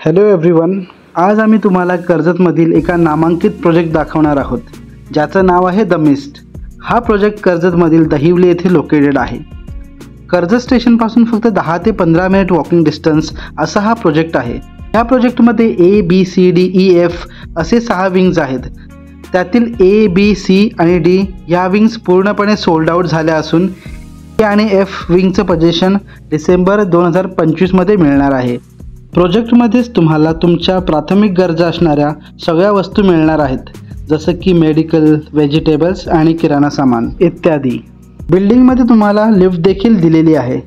Hello everyone, आज आम्ही तुम्हाला कर्जतमधील एका नामांकित प्रोजेक्ट दाखवणार आहोत, ज्याचं नाव आहे द मिस्ट। हा प्रोजेक्ट कर्जतमधील दहिवली येथे लोकेटेड आहे। कर्जत स्टेशनपासून फक्त 10 ते 15 मिनिट वॉकिंग डिस्टन्स असा हा प्रोजेक्ट आहे। या प्रोजेक्टमध्ये ABCDEF असे 6 विंग्स आहेत। त्यातील A, B, C आणि D या विंग्स पूर्णपणे सोल्ड आउट झाल्या असून E आणि F विंगचं पोझिशन डिसेंबर 2025 मध्ये मिळणार आहे। प्रोजेक्टमध्येच तुम्हाला तुमच्या प्राथमिक गरजा असणाऱ्या सगळ्या वस्तू मिळणार आहेत, जसं की मेडिकल, व्हेजिटेबल्स आणि किराणा सामान इत्यादी। बिल्डिंगमध्ये तुम्हाला लिफ्ट देखील दिलेली आहे।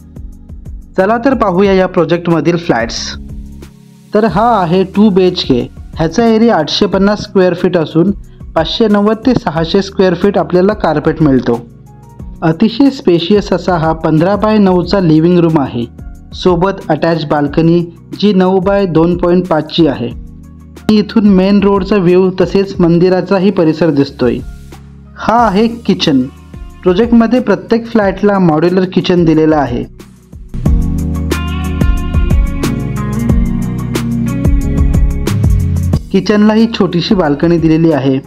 चला तर पाहूया या प्रोजेक्टमधील फ्लॅट्स। तर हा आहे 2 BHK। ह्याचा एरिया 850 स्क्वेअर फीट असून 590 ते 600 स्क्वेअर फीट आपल्याला कार्पेट मिळतो। अतिशय स्पेशियस असा हा 15 बाय 9चा लिव्हिंग रूम आहे, सोबत अटॅच बाल्कनी जी 9 बाय 2.5 ची आहे। इथून मेन रोडचा व्ह्यू तसेच मंदिराचाही परिसर दिसतोय। हा आहे किचन। प्रोजेक्टमध्ये प्रत्येक फ्लॅटला मॉड्युलर किचन दिलेलं आहे। किचनला ही छोटीशी बाल्कनी दिलेली आहे।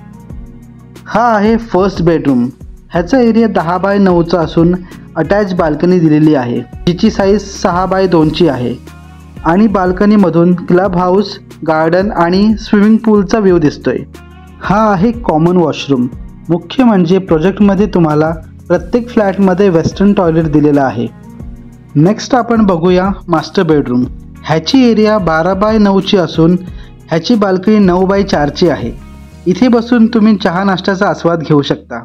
हा आहे फर्स्ट बेडरूम। ह्याचा एरिया 10 बाय 9चा असून अटॅच बाल्कनी दिलेली आहे, जिची साईज 6 बाय 2ची आहे आणि बाल्कनीमधून क्लब हाऊस, गार्डन आणि स्विमिंग पूलचा व्ह्यू दिसतोय। हा आहे कॉमन वॉशरूम। मुख्य म्हणजे प्रोजेक्टमध्ये तुम्हाला प्रत्येक फ्लॅटमध्ये वेस्टर्न टॉयलेट दिलेलं आहे। नेक्स्ट आपण बघूया मास्टर बेडरूम। ह्याची एरिया 12 बाय 9ची असून ह्याची बाल्कनी 9 बाय 4ची आहे। इथे बसून तुम्ही चहा नाश्त्याचा आस्वाद घेऊ शकता।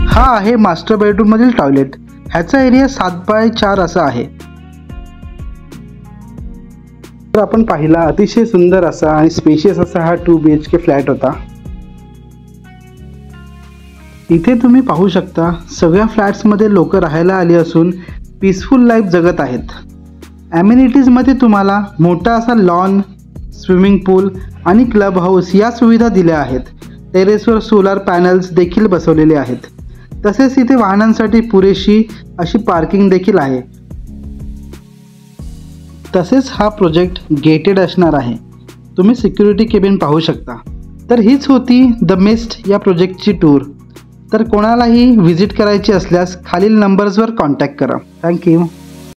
हा आहे मास्टर बेडरूम मधील टॉयलेट। ह्याचा एरिया 7 बाय 4 असा आहे। तर आपण पाहिला अतिशय सुंदर असा आणि स्पेशियस असा हा 2 BHK फ्लॅट होता। इथे तुम्ही पाहू शकता सगळ्या फ्लॅट्समध्ये लोक राहायला आली असून पीसफुल लाईफ जगत आहेत। ॲम्युनिटीजमध्ये तुम्हाला मोठा असा लॉन, स्विमिंग पूल आणि क्लब हाऊस या सुविधा दिल्या आहेत। टेरेसवर सोलार पॅनल्स देखील बसवलेले आहेत। तसेच इथे वाहनांसाठी पुरेशी अशी पार्किंग देखील आहे। तसेच हा प्रोजेक्ट गेटेड असणार आहे। तुम्ही सिक्युरिटी केबिन पाहू शकता। तर हीच होती द मिस्ट या प्रोजेक्टची टूर। तर कोणालाही व्हिजिट करायची असल्यास खालील नंबर्सवर कॉन्टॅक्ट करा। थँक्यू।